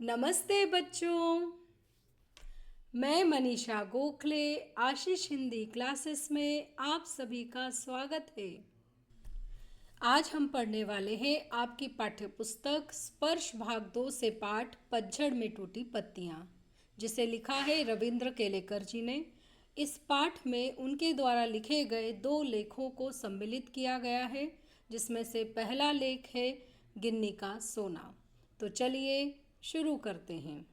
नमस्ते बच्चों। मैं मनीषा गोखले आशीष हिंदी क्लासेस में आप सभी का स्वागत है। आज हम पढ़ने वाले हैं आपकी पाठ्य पुस्तक स्पर्श भाग 2 से पाठ पतझड़ में टूटी पत्तियां, जिसे लिखा है रविंद्र केलेकर जी ने। इस पाठ में उनके द्वारा लिखे गए 2 लेखों को सम्मिलित किया गया है, जिसमें से पहला लेख है गिन्नी का सोना। तो चलिए शुरू करते हैं।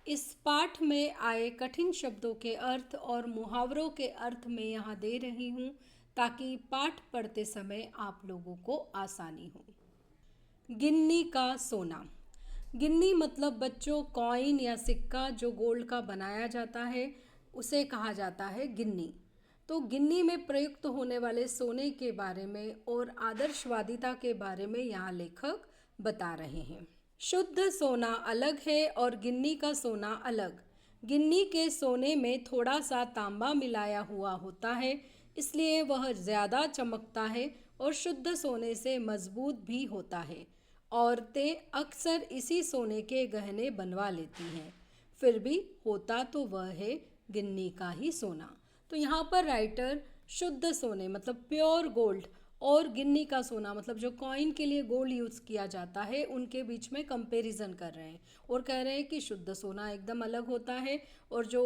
इस पाठ में आए कठिन शब्दों के अर्थ और मुहावरों के अर्थ में यहाँ दे रही हूँ, ताकि पाठ पढ़ते समय आप लोगों को आसानी हो। गिन्नी का सोना। गिन्नी मतलब बच्चों कॉइन या सिक्का जो गोल्ड का बनाया जाता है, उसे कहा जाता है गिन्नी। तो गिन्नी में प्रयुक्त होने वाले सोने के बारे में और आदर्शवादिता के बारे में यहाँ लेखक बता रहे हैं। शुद्ध सोना अलग है और गिन्नी का सोना अलग। गिन्नी के सोने में थोड़ा सा तांबा मिलाया हुआ होता है, इसलिए वह ज़्यादा चमकता है और शुद्ध सोने से मजबूत भी होता है। औरतें अक्सर इसी सोने के गहने बनवा लेती हैं। फिर भी होता तो वह है गिन्नी का ही सोना। तो यहाँ पर राइटर शुद्ध सोने मतलब प्योर गोल्ड और गिन्नी का सोना मतलब जो कॉइन के लिए गोल्ड यूज़ किया जाता है, उनके बीच में कंपैरिजन कर रहे हैं और कह रहे हैं कि शुद्ध सोना एकदम अलग होता है और जो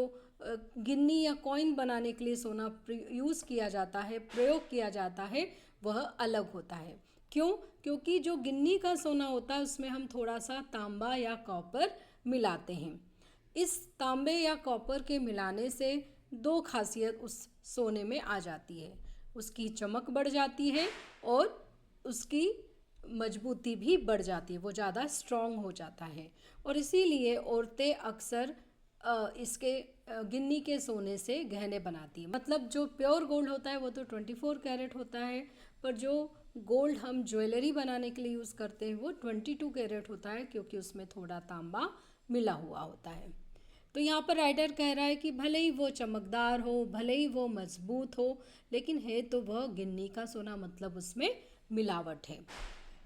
गिन्नी या कॉइन बनाने के लिए सोना यूज़ किया जाता है, प्रयोग किया जाता है, वह अलग होता है। क्यों? क्योंकि जो गिन्नी का सोना होता है उसमें हम थोड़ा सा तांबा या कॉपर मिलाते हैं। इस तांबे या कॉपर के मिलाने से 2 खासियत उस सोने में आ जाती है। उसकी चमक बढ़ जाती है और उसकी मजबूती भी बढ़ जाती है, वो ज़्यादा स्ट्रॉन्ग हो जाता है। और इसीलिए औरतें अक्सर इसके गिन्नी के सोने से गहने बनाती हैं। मतलब जो प्योर गोल्ड होता है वो तो 24 कैरेट होता है, पर जो गोल्ड हम ज्वेलरी बनाने के लिए यूज़ करते हैं वो 22 कैरेट होता है, क्योंकि उसमें थोड़ा तांबा मिला हुआ होता है। तो यहाँ पर राइटर कह रहा है कि भले ही वो चमकदार हो, भले ही वो मजबूत हो, लेकिन है तो वह गिन्नी का सोना, मतलब उसमें मिलावट है।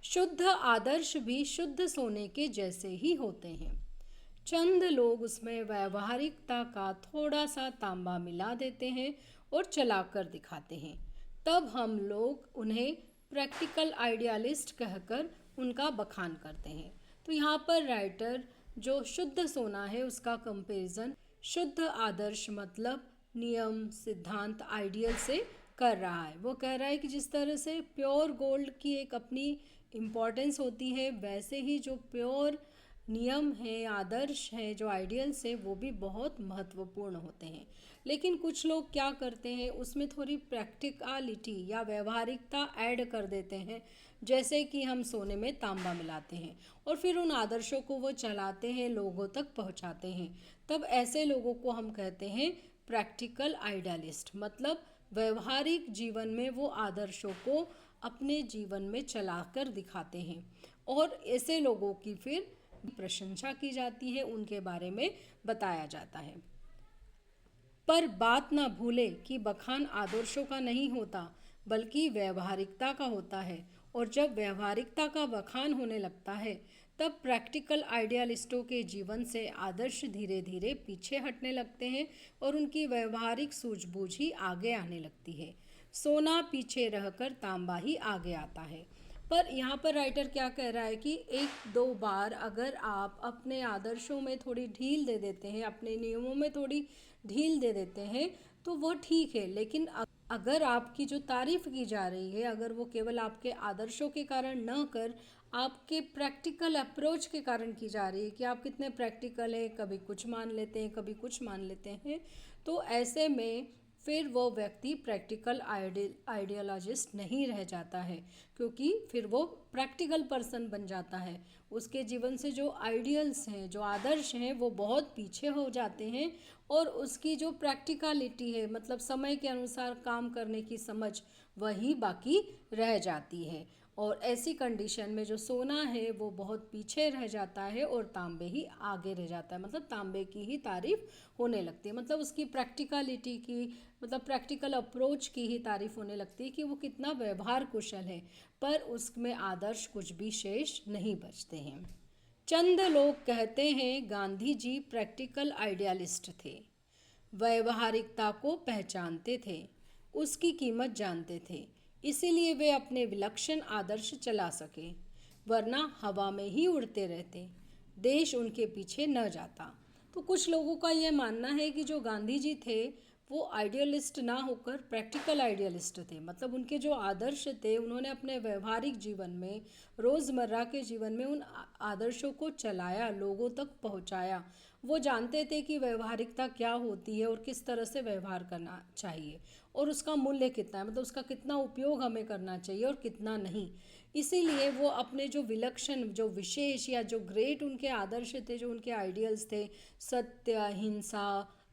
शुद्ध आदर्श भी शुद्ध सोने के जैसे ही होते हैं। चंद लोग उसमें व्यावहारिकता का थोड़ा सा तांबा मिला देते हैं और चलाकर दिखाते हैं। तब हम लोग उन्हें प्रैक्टिकल आइडियलिस्ट कहकर उनका बखान करते हैं। तो यहाँ पर राइटर जो शुद्ध सोना है उसका कंपैरिजन शुद्ध आदर्श मतलब नियम, सिद्धांत, आइडियल से कर रहा है। वो कह रहा है कि जिस तरह से प्योर गोल्ड की एक अपनी इम्पॉर्टेंस होती है, वैसे ही जो प्योर नियम है, आदर्श है, जो आइडियल्स है, वो भी बहुत महत्वपूर्ण होते हैं। लेकिन कुछ लोग क्या करते हैं, उसमें थोड़ी प्रैक्टिकलिटी या व्यवहारिकता ऐड कर देते हैं, जैसे कि हम सोने में तांबा मिलाते हैं और फिर उन आदर्शों को वो चलाते हैं, लोगों तक पहुंचाते हैं। तब ऐसे लोगों को हम कहते हैं प्रैक्टिकल आइडियलिस्ट, मतलब व्यवहारिक जीवन में वो आदर्शों को अपने जीवन में चलाकर दिखाते हैं और ऐसे लोगों की फिर प्रशंसा की जाती है, उनके बारे में बताया जाता है। पर बात ना भूले कि बखान आदर्शों का नहीं होता, बल्कि व्यवहारिकता का होता है। और जब व्यवहारिकता का बखान होने लगता है, तब प्रैक्टिकल आइडियलिस्टों के जीवन से आदर्श धीरे धीरे पीछे हटने लगते हैं और उनकी व्यवहारिक सूझबूझ ही आगे आने लगती है। सोना पीछे रहकर तांबा ही आगे आता है। पर यहाँ पर राइटर क्या कह रहा है कि 1-2 बार अगर आप अपने आदर्शों में थोड़ी ढील दे देते हैं, अपने नियमों में थोड़ी ढील दे देते हैं, तो वो ठीक है। लेकिन अगर आपकी जो तारीफ की जा रही है, अगर वो केवल आपके आदर्शों के कारण न कर आपके प्रैक्टिकल अप्रोच के कारण की जा रही है कि आप कितने प्रैक्टिकल हैं, कभी कुछ मान लेते हैं, कभी कुछ मान लेते हैं, तो ऐसे में फिर वो व्यक्ति प्रैक्टिकल आइडियोलॉजिस्ट नहीं रह जाता है, क्योंकि फिर वो प्रैक्टिकल पर्सन बन जाता है। उसके जीवन से जो आइडियल्स हैं, जो आदर्श हैं, वो बहुत पीछे हो जाते हैं और उसकी जो प्रैक्टिकलिटी है, मतलब समय के अनुसार काम करने की समझ, वही बाकी रह जाती है। और ऐसी कंडीशन में जो सोना है वो बहुत पीछे रह जाता है और तांबे ही आगे रह जाता है, मतलब तांबे की ही तारीफ होने लगती है, मतलब उसकी प्रैक्टिकलिटी की, मतलब प्रैक्टिकल अप्रोच की ही तारीफ होने लगती है कि वो कितना व्यवहार कुशल है, पर उसमें आदर्श कुछ भी शेष नहीं बचते हैं। चंद लोग कहते हैं गांधी जी प्रैक्टिकल आइडियलिस्ट थे, व्यवहारिकता को पहचानते थे, उसकी कीमत जानते थे, इसीलिए वे अपने विलक्षण आदर्श चला सके, वरना हवा में ही उड़ते रहते, देश उनके पीछे न जाता। तो कुछ लोगों का यह मानना है कि जो गांधी जी थे वो आइडियलिस्ट ना होकर प्रैक्टिकल आइडियलिस्ट थे, मतलब उनके जो आदर्श थे उन्होंने अपने व्यवहारिक जीवन में, रोज़मर्रा के जीवन में उन आदर्शों को चलाया, लोगों तक पहुंचाया। वो जानते थे कि व्यवहारिकता क्या होती है और किस तरह से व्यवहार करना चाहिए और उसका मूल्य कितना है, मतलब उसका कितना उपयोग हमें करना चाहिए और कितना नहीं। इसीलिए वो अपने जो विलक्षण, जो विशेष या जो ग्रेट उनके आदर्श थे, जो उनके आइडियल्स थे, सत्य, अहिंसा,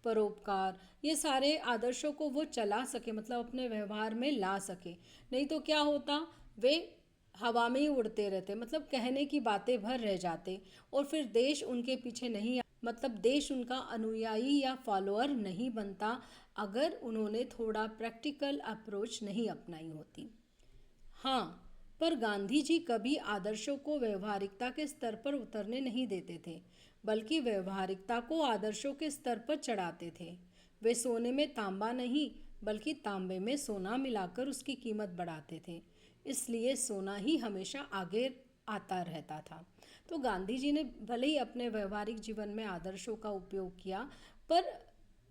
परोपकार, ये सारे आदर्शों को वो चला सके, मतलब अपने व्यवहार में ला सके। नहीं तो क्या होता, वे हवा में ही उड़ते रहते, मतलब कहने की बातें भर रह जाते और फिर देश उनके पीछे नहीं, मतलब देश उनका अनुयायी या फॉलोअर नहीं बनता अगर उन्होंने थोड़ा प्रैक्टिकल अप्रोच नहीं अपनाई होती। हाँ, पर गांधी जी कभी आदर्शों को व्यवहारिकता के स्तर पर उतरने नहीं देते थे, बल्कि व्यवहारिकता को आदर्शों के स्तर पर चढ़ाते थे। वे सोने में तांबा नहीं, बल्कि तांबे में सोना मिलाकर उसकी कीमत बढ़ाते थे, इसलिए सोना ही हमेशा आगे आता रहता था। तो गांधी जी ने भले ही अपने व्यवहारिक जीवन में आदर्शों का उपयोग किया, पर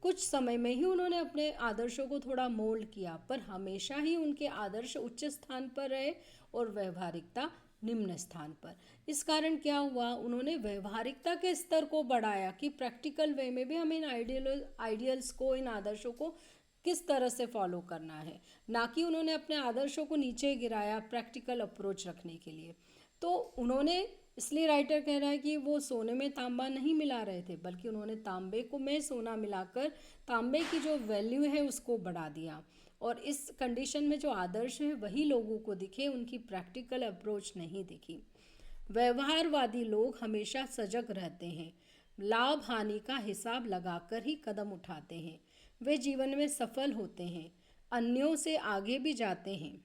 कुछ समय में ही उन्होंने अपने आदर्शों को थोड़ा मोल्ड किया, पर हमेशा ही उनके आदर्श उच्च स्थान पर रहे और व्यवहारिकता निम्न स्थान पर। इस कारण क्या हुआ, उन्होंने व्यवहारिकता के स्तर को बढ़ाया कि प्रैक्टिकल वे में भी हमें इन आइडियल्स को, इन आदर्शों को किस तरह से फॉलो करना है, ना कि उन्होंने अपने आदर्शों को नीचे गिराया प्रैक्टिकल अप्रोच रखने के लिए। तो उन्होंने, इसलिए राइटर कह रहा है कि वो सोने में तांबा नहीं मिला रहे थे, बल्कि उन्होंने तांबे को में सोना मिलाकर तांबे की जो वैल्यू है उसको बढ़ा दिया। और इस कंडीशन में जो आदर्श है वही लोगों को दिखे, उनकी प्रैक्टिकल अप्रोच नहीं दिखी। व्यवहारवादी लोग हमेशा सजग रहते हैं, लाभ हानि का हिसाब लगाकर ही कदम उठाते हैं। वे जीवन में सफल होते हैं, अन्यों से आगे भी जाते हैं,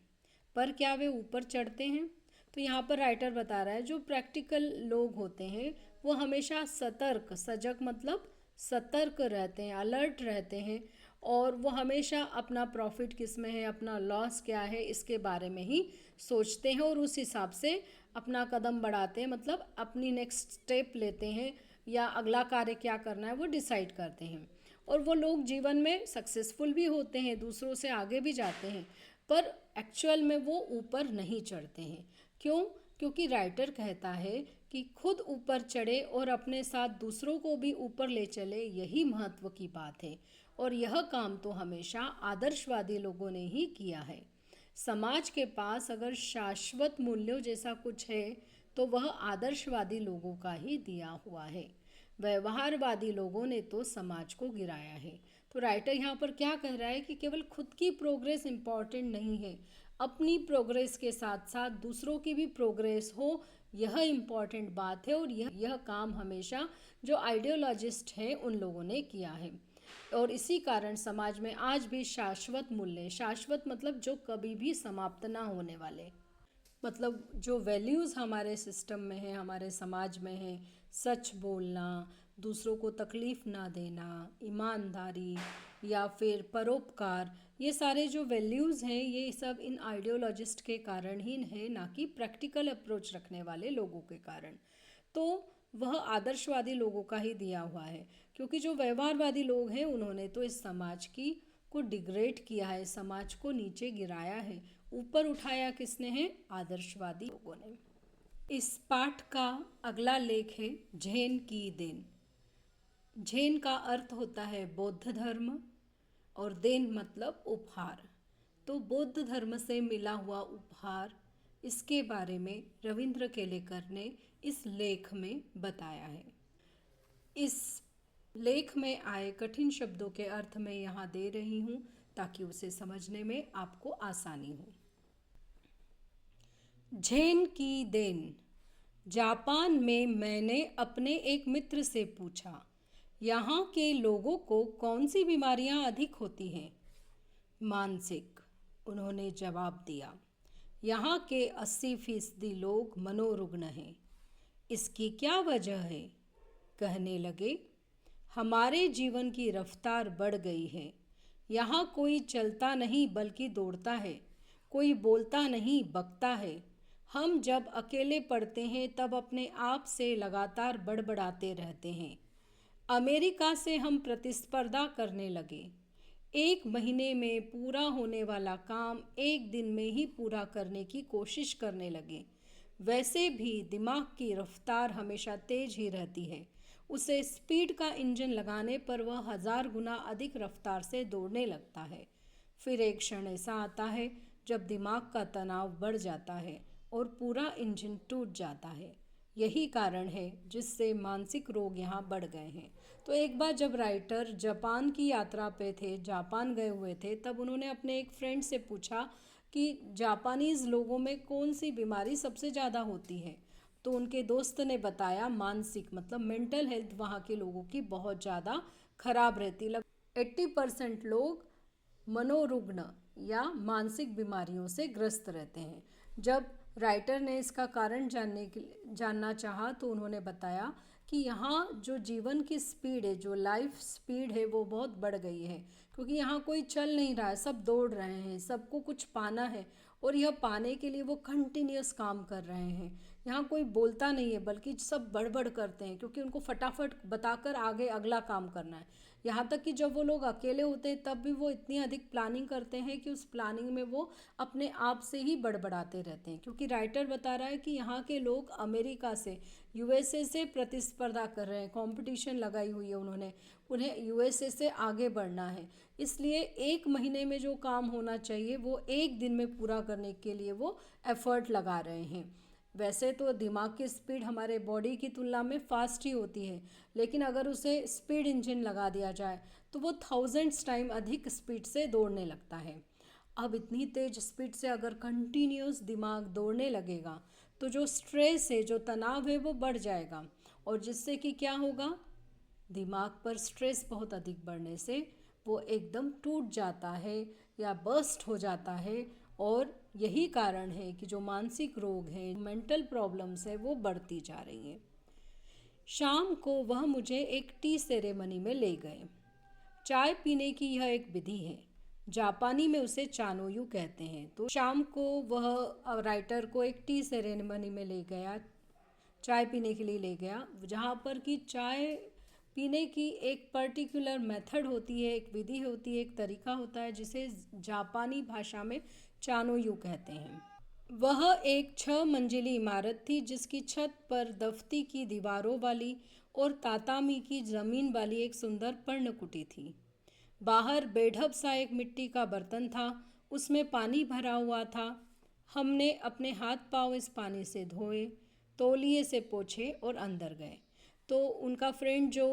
पर क्या वे ऊपर चढ़ते हैं? तो यहाँ पर राइटर बता रहा है जो प्रैक्टिकल लोग होते हैं वो हमेशा सतर्क, सजग मतलब सतर्क रहते हैं, अलर्ट रहते हैं, और वो हमेशा अपना प्रॉफिट किस में है, अपना लॉस क्या है, इसके बारे में ही सोचते हैं और उस हिसाब से अपना कदम बढ़ाते हैं, मतलब अपनी नेक्स्ट स्टेप लेते हैं या अगला कार्य क्या करना है वो डिसाइड करते हैं। और वो लोग जीवन में सक्सेसफुल भी होते हैं, दूसरों से आगे भी जाते हैं, पर एक्चुअल में वो ऊपर नहीं चढ़ते हैं। क्यों? क्योंकि राइटर कहता है कि खुद ऊपर चढ़े और अपने साथ दूसरों को भी ऊपर ले चले, यही महत्व की बात है, और यह काम तो हमेशा आदर्शवादी लोगों ने ही किया है। समाज के पास अगर शाश्वत मूल्यों जैसा कुछ है तो वह आदर्शवादी लोगों का ही दिया हुआ है। व्यवहारवादी लोगों ने तो समाज को गिराया है। तो राइटर यहाँ पर क्या कह रहा है कि केवल खुद की प्रोग्रेस इम्पॉर्टेंट नहीं है, अपनी प्रोग्रेस के साथ साथ दूसरों की भी प्रोग्रेस हो, यह इम्पॉर्टेंट बात है। और यह काम हमेशा जो आइडियोलॉजिस्ट हैं उन लोगों ने किया है। और इसी कारण समाज में आज भी शाश्वत मूल्य, शाश्वत मतलब जो कभी भी समाप्त ना होने वाले, मतलब जो वैल्यूज़ हमारे सिस्टम में है, हमारे समाज में है, सच बोलना, दूसरों को तकलीफ़ ना देना, ईमानदारी या फिर परोपकार, ये सारे जो वैल्यूज़ हैं ये सब इन आइडियोलॉजिस्ट के कारण ही है, ना कि प्रैक्टिकल अप्रोच रखने वाले लोगों के कारण। तो वह आदर्शवादी लोगों का ही दिया हुआ है, क्योंकि जो व्यवहारवादी लोग हैं उन्होंने तो इस समाज की को डिग्रेड किया है, समाज को नीचे गिराया है। ऊपर उठाया किसने है? आदर्शवादी लोगों ने। इस पाठ का अगला लेख है झेन की देन। झेन का अर्थ होता है बौद्ध धर्म और देन मतलब उपहार। तो बौद्ध धर्म से मिला हुआ उपहार, इसके बारे में रविंद्र केलेकर ने इस लेख में बताया है। इस लेख में आए कठिन शब्दों के अर्थ मैं यहाँ दे रही हूँ ताकि उसे समझने में आपको आसानी हो। झेन की देन। जापान में मैंने अपने एक मित्र से पूछा, यहाँ के लोगों को कौन सी बीमारियाँ अधिक होती हैं? मानसिक, उन्होंने जवाब दिया। यहाँ के 80% लोग मनोरुग्ण हैं। इसकी क्या वजह है? कहने लगे, हमारे जीवन की रफ्तार बढ़ गई है। यहाँ कोई चलता नहीं बल्कि दौड़ता है, कोई बोलता नहीं बकता है। हम जब अकेले पड़ते हैं तब अपने आप से लगातार बड़बड़ाते रहते हैं। अमेरिका से हम प्रतिस्पर्धा करने लगे। एक महीने में पूरा होने वाला काम एक दिन में ही पूरा करने की कोशिश करने लगे। वैसे भी दिमाग की रफ्तार हमेशा तेज ही रहती है। उसे स्पीड का इंजन लगाने पर वह 1000 गुना अधिक रफ्तार से दौड़ने लगता है। फिर एक क्षण ऐसा आता है जब दिमाग का तनाव बढ़ जाता है और पूरा इंजन टूट जाता है। यही कारण है जिससे मानसिक रोग यहाँ बढ़ गए हैं। तो एक बार जब राइटर जापान की यात्रा पे थे, जापान गए हुए थे, तब उन्होंने अपने एक फ्रेंड से पूछा कि जापानीज़ लोगों में कौन सी बीमारी सबसे ज़्यादा होती है। तो उनके दोस्त ने बताया मानसिक मतलब मेंटल हेल्थ वहाँ के लोगों की बहुत ज़्यादा खराब रहती। लगभग 80% लोग मनोरुग्ण या मानसिक बीमारियों से ग्रस्त रहते हैं। जब राइटर ने इसका कारण जानना चाहा तो उन्होंने बताया कि यहाँ जो जीवन की स्पीड है, जो लाइफ स्पीड है, वो बहुत बढ़ गई है, क्योंकि यहाँ कोई चल नहीं रहा है, सब दौड़ रहे हैं, सबको कुछ पाना है और यह पाने के लिए वो कंटिन्यूस काम कर रहे हैं। यहाँ कोई बोलता नहीं है बल्कि सब बड़बड़ करते हैं, क्योंकि उनको फटाफट बताकर आगे अगला काम करना है। यहाँ तक कि जब वो लोग अकेले होते हैं तब भी वो इतनी अधिक प्लानिंग करते हैं कि उस प्लानिंग में वो अपने आप से ही बड़बड़ाते रहते हैं। क्योंकि राइटर बता रहा है कि यहाँ के लोग अमेरिका से, यूएसए से प्रतिस्पर्धा कर रहे हैं, कंपटीशन लगाई हुई है उन्होंने, उन्हें यूएसए से आगे बढ़ना है। इसलिए एक महीने में जो काम होना चाहिए वो एक दिन में पूरा करने के लिए वो एफर्ट लगा रहे हैं। वैसे तो दिमाग की स्पीड हमारे बॉडी की तुलना में फास्ट ही होती है, लेकिन अगर उसे स्पीड इंजन लगा दिया जाए तो वो थाउजेंड्स टाइम अधिक स्पीड से दौड़ने लगता है। अब इतनी तेज स्पीड से अगर कंटिन्यूस दिमाग दौड़ने लगेगा तो जो स्ट्रेस है, जो तनाव है, वो बढ़ जाएगा और जिससे कि क्या होगा, दिमाग पर स्ट्रेस बहुत अधिक बढ़ने से वो एकदम टूट जाता है या बर्स्ट हो जाता है। और यही कारण है कि जो मानसिक रोग हैं, मेंटल प्रॉब्लम्स है, वो बढ़ती जा रही हैं। शाम को वह मुझे एक टी सेरेमनी में ले गए। चाय पीने की यह एक विधि है, जापानी में उसे चानोयू कहते हैं। तो शाम को वह राइटर को एक टी सेरेमनी में ले गया, चाय पीने के लिए ले गया, जहाँ पर कि चाय पीने की एक पर्टिकुलर मेथड होती है, एक विधि होती है, एक तरीका होता है जिसे जापानी भाषा में चानोयू कहते हैं। वह एक 6 मंजिली इमारत थी जिसकी छत पर दफ्ती की दीवारों वाली और तातामी की ज़मीन वाली एक सुंदर पर्णकुटी थी। बाहर बेढब सा एक मिट्टी का बर्तन था, उसमें पानी भरा हुआ था। हमने अपने हाथ पाँव इस पानी से धोए, तौलिए से पोंछे और अंदर गए। तो उनका फ्रेंड जो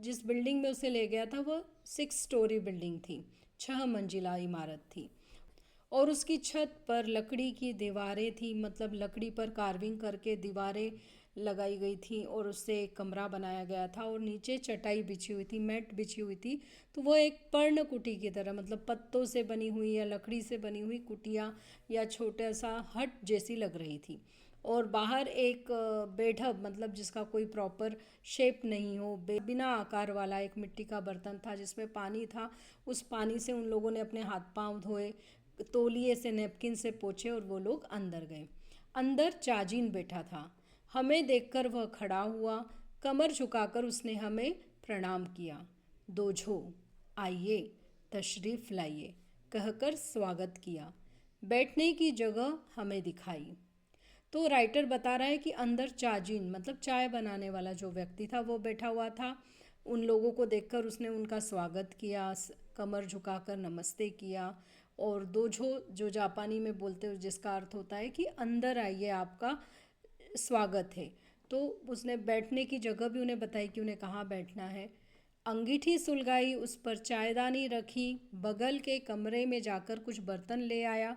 जिस बिल्डिंग में उसे ले गया था वह 6 स्टोरी बिल्डिंग थी, 6 मंजिला इमारत थी और उसकी छत पर लकड़ी की दीवारें थी, मतलब लकड़ी पर कार्विंग करके दीवारें लगाई गई थी और उससे एक कमरा बनाया गया था और नीचे चटाई बिछी हुई थी, मैट बिछी हुई थी। तो वो एक पर्णकुटी की तरह, मतलब पत्तों से बनी हुई या लकड़ी से बनी हुई कुटिया या छोटा सा हट जैसी लग रही थी। और बाहर एक बेढब, मतलब जिसका कोई प्रॉपर शेप नहीं हो, बिना आकार वाला एक मिट्टी का बर्तन था जिसमें पानी था। उस पानी से उन लोगों ने अपने हाथ पांव धोए, तौलिए से नैपकिन से पोंछे और वो लोग अंदर गए। अंदर चाजिन बैठा था। हमें देखकर वह खड़ा हुआ, कमर झुकाकर उसने हमें प्रणाम किया। दोझो, आइए, तशरीफ़ लाइए कहकर स्वागत किया। बैठने की जगह हमें दिखाई। तो राइटर बता रहा है कि अंदर चाजिन मतलब चाय बनाने वाला जो व्यक्ति था वो बैठा हुआ था। उन लोगों को देखकर उसने उनका स्वागत किया, कमर झुकाकर नमस्ते किया। और दोझो जो जापानी में बोलते हो, जिसका अर्थ होता है कि अंदर आइए, आपका स्वागत है। तो उसने बैठने की जगह भी उन्हें बताई कि उन्हें कहाँ बैठना है। अंगीठी सुलगाई, उस पर चायदानी रखी, बगल के कमरे में जाकर कुछ बर्तन ले आया,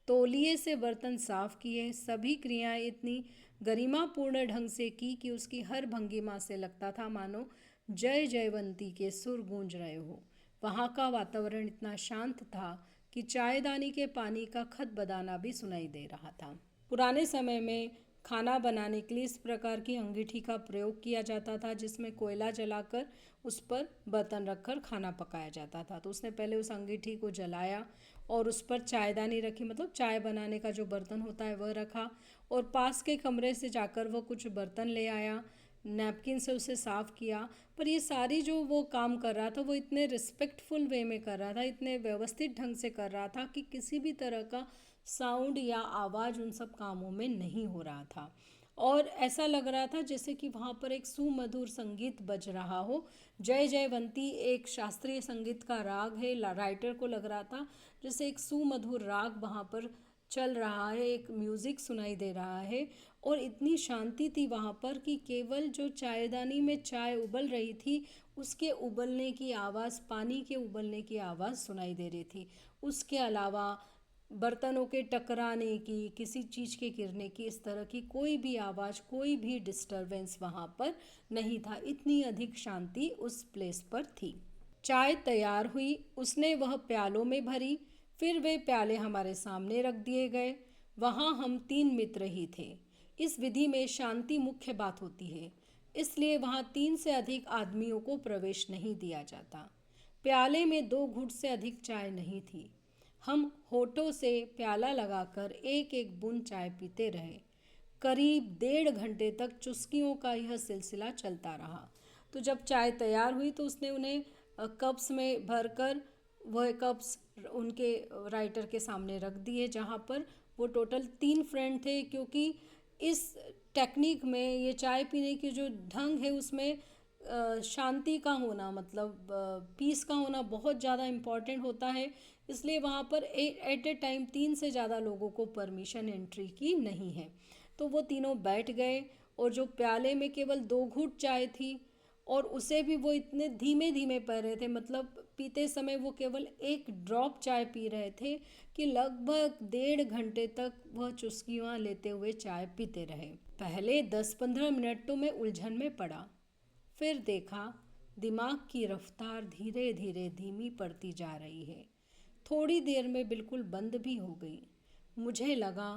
तौलिए से बर्तन साफ किए। सभी क्रियाएं इतनी गरिमापूर्ण ढंग से की कि उसकी हर भंगिमा से लगता था मानो जय जयवंती के सुर गूंज रहे हो। वहाँ का वातावरण इतना शांत था कि चायदानी के पानी का खद बदाना भी सुनाई दे रहा था। पुराने समय में खाना बनाने के लिए इस प्रकार की अंगीठी का प्रयोग किया जाता था, जिसमें कोयला जलाकर उस पर बर्तन रखकर खाना पकाया जाता था। तो उसने पहले उस अंगीठी को जलाया और उस पर चायदानी रखी, मतलब चाय बनाने का जो बर्तन होता है वह रखा, और पास के कमरे से जाकर वह कुछ बर्तन ले आया, नैपकिन से उसे साफ़ किया। पर ये सारी जो वो काम कर रहा था वो इतने रिस्पेक्टफुल वे में कर रहा था, इतने व्यवस्थित ढंग से कर रहा था कि किसी भी तरह का साउंड या आवाज़ उन सब कामों में नहीं हो रहा था। और ऐसा लग रहा था जैसे कि वहाँ पर एक सुमधुर संगीत बज रहा हो। जय जयवंती एक शास्त्रीय संगीत का राग है। राइटर को लग रहा था जैसे एक सुमधुर राग वहाँ पर चल रहा है, एक म्यूज़िक सुनाई दे रहा है, और इतनी शांति थी वहाँ पर कि केवल जो चायदानी में चाय उबल रही थी उसके उबलने की आवाज़, पानी के उबलने की आवाज़ सुनाई दे रही थी। उसके अलावा बर्तनों के टकराने की, किसी चीज़ के गिरने की, इस तरह की कोई भी आवाज़, कोई भी डिस्टरबेंस वहाँ पर नहीं था। इतनी अधिक शांति उस प्लेस पर थी। चाय तैयार हुई, उसने वह प्यालों में भरी, फिर वे प्याले हमारे सामने रख दिए गए। वहाँ हम 3 मित्र ही थे। इस विधि में शांति मुख्य बात होती है, इसलिए वहाँ 3 से अधिक आदमियों को प्रवेश नहीं दिया जाता। प्याले में 2 घूंट से अधिक चाय नहीं थी। हम होठों से प्याला लगाकर एक एक बूंद चाय पीते रहे। करीब 1.5 घंटे तक चुस्कियों का यह सिलसिला चलता रहा। तो जब चाय तैयार हुई तो उसने उन्हें कप्स में भरकर वह कप्स उनके राइटर के सामने रख दिए, जहाँ पर वो टोटल 3 फ्रेंड थे। क्योंकि इस टेक्निक में, ये चाय पीने की जो ढंग है उसमें शांति का होना, मतलब पीस का होना बहुत ज़्यादा इम्पॉर्टेंट होता है। इसलिए वहाँ पर एट ए टाइम 3 से ज़्यादा लोगों को परमिशन एंट्री की नहीं है। तो वो तीनों बैठ गए, और जो प्याले में केवल 2 घूंट चाय थी और उसे भी वो इतने धीमे धीमे पी रहे थे, मतलब पीते समय वो केवल 1 ड्रॉप चाय पी रहे थे कि लगभग 1.5 घंटे तक वह चुस्कियाँ लेते हुए चाय पीते रहे। पहले 10-15 मिनट तो मैं उलझन में पड़ा, फिर देखा दिमाग की रफ्तार धीरे धीरे धीमी पड़ती जा रही है। थोड़ी देर में बिल्कुल बंद भी हो गई। मुझे लगा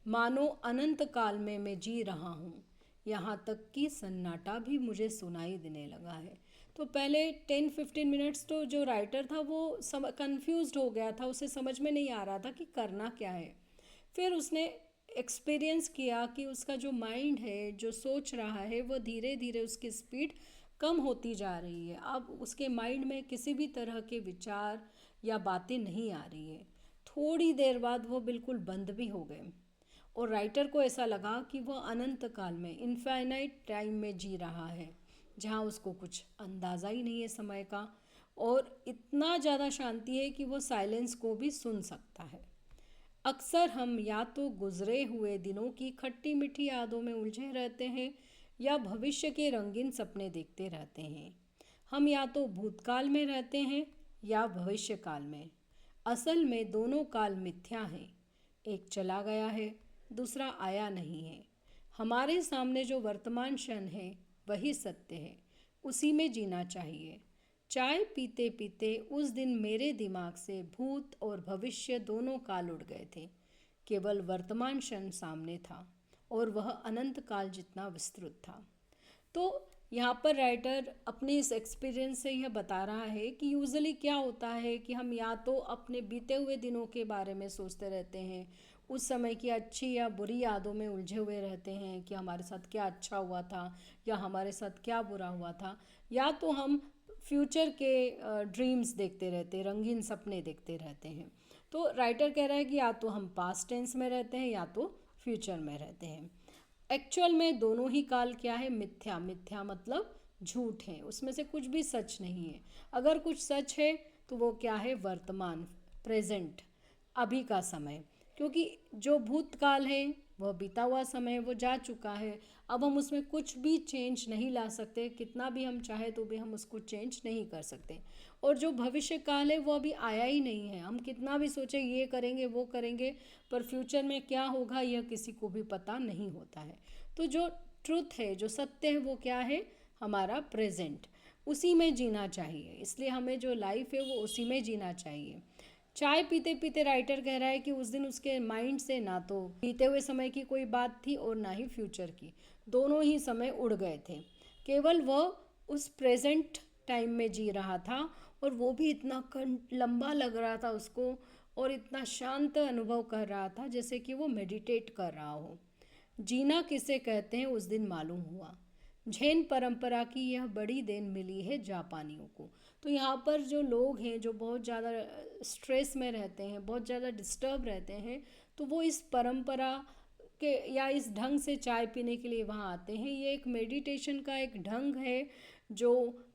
मानो अनंत काल में मैं जी रहा हूँ। यहाँ तक कि सन्नाटा भी मुझे सुनाई देने लगा है। तो पहले 10-15 मिनट्स तो जो राइटर था वो कंफ्यूज्ड हो गया था, उसे समझ में नहीं आ रहा था कि करना क्या है। फिर उसने एक्सपीरियंस किया कि उसका जो माइंड है, जो सोच रहा है, वो धीरे धीरे उसकी स्पीड कम होती जा रही है। अब उसके माइंड में किसी भी तरह के विचार या बातें नहीं आ रही है। थोड़ी देर बाद वो बिल्कुल बंद भी हो गए, और राइटर को ऐसा लगा कि वह अनंत काल में, इनफाइनाइट टाइम में जी रहा है, जहाँ उसको कुछ अंदाज़ा ही नहीं है समय का, और इतना ज़्यादा शांति है कि वो साइलेंस को भी सुन सकता है। अक्सर हम या तो गुजरे हुए दिनों की खट्टी मीठी यादों में उलझे रहते हैं या भविष्य के रंगीन सपने देखते रहते हैं। हम या तो भूतकाल में रहते हैं या भविष्य काल में। असल में दोनों काल मिथ्या हैं। एक चला गया है, दूसरा आया नहीं है। हमारे सामने जो वर्तमान क्षण है वही सत्य है, उसी में जीना चाहिए। चाय पीते पीते उस दिन मेरे दिमाग से भूत और भविष्य दोनों काल उड़ गए थे। केवल वर्तमान क्षण सामने था, और वह अनंत काल जितना विस्तृत था। तो यहाँ पर राइटर अपने इस एक्सपीरियंस से यह बता रहा है कि यूजुअली क्या होता है कि हम या तो अपने बीते हुए दिनों के बारे में सोचते रहते हैं, उस समय की अच्छी या बुरी यादों में उलझे हुए रहते हैं कि हमारे साथ क्या अच्छा हुआ था या हमारे साथ क्या बुरा हुआ था, या तो हम फ्यूचर के ड्रीम्स देखते रहते, रंगीन सपने देखते रहते हैं। तो राइटर कह रहा है कि या तो हम पास्ट टेंस में रहते हैं या तो फ्यूचर में रहते हैं। एक्चुअल में दोनों ही काल क्या है? मिथ्या। मिथ्या मतलब झूठ है, उसमें से कुछ भी सच नहीं है। अगर कुछ सच है तो वो क्या है? वर्तमान, प्रेजेंट, अभी का समय। क्योंकि जो भूतकाल है वह बीता हुआ समय है, वो जा चुका है। अब हम उसमें कुछ भी चेंज नहीं ला सकते, कितना भी हम चाहे तो भी हम उसको चेंज नहीं कर सकते। और जो भविष्य काल है वो अभी आया ही नहीं है। हम कितना भी सोचें ये करेंगे वो करेंगे, पर फ्यूचर में क्या होगा यह किसी को भी पता नहीं होता है। तो जो ट्रुथ है, जो सत्य है, वो क्या है? हमारा प्रेजेंट, उसी में जीना चाहिए। इसलिए हमें जो लाइफ है वो उसी में जीना चाहिए। चाय पीते पीते राइटर कह रहा है कि उस दिन उसके माइंड से ना तो बीते हुए समय की कोई बात थी और ना ही फ्यूचर की, दोनों ही समय उड़ गए थे। केवल वह उस प्रेजेंट टाइम में जी रहा था, और वो भी इतना लंबा लग रहा था उसको, और इतना शांत अनुभव कर रहा था जैसे कि वो मेडिटेट कर रहा हो। जीना किसे कहते हैं उस दिन मालूम हुआ। जैन परंपरा की यह बड़ी देन मिली है जापानियों को। तो यहाँ पर जो लोग हैं जो बहुत ज़्यादा स्ट्रेस में रहते हैं, बहुत ज़्यादा डिस्टर्ब रहते हैं, तो वो इस परंपरा के या इस ढंग से चाय पीने के लिए वहाँ आते हैं। ये एक मेडिटेशन का एक ढंग है जो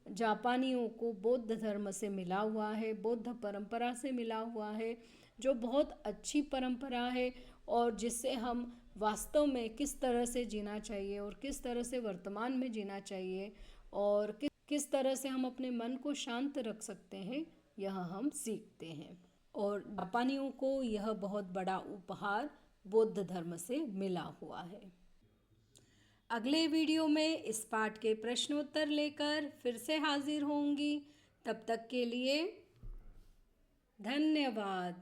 जापानियों को बौद्ध धर्म से मिला हुआ है, बौद्ध परंपरा से मिला हुआ है, जो बहुत अच्छी परंपरा है, और जिससे हम वास्तव में किस तरह से जीना चाहिए और किस तरह से वर्तमान में जीना चाहिए, और किस तरह से हम अपने मन को शांत रख सकते हैं, यह हम सीखते हैं। और जापानियों को यह बहुत बड़ा उपहार बौद्ध धर्म से मिला हुआ है। अगले वीडियो में इस पाठ के प्रश्नोत्तर लेकर फिर से हाजिर होंगी। तब तक के लिए धन्यवाद।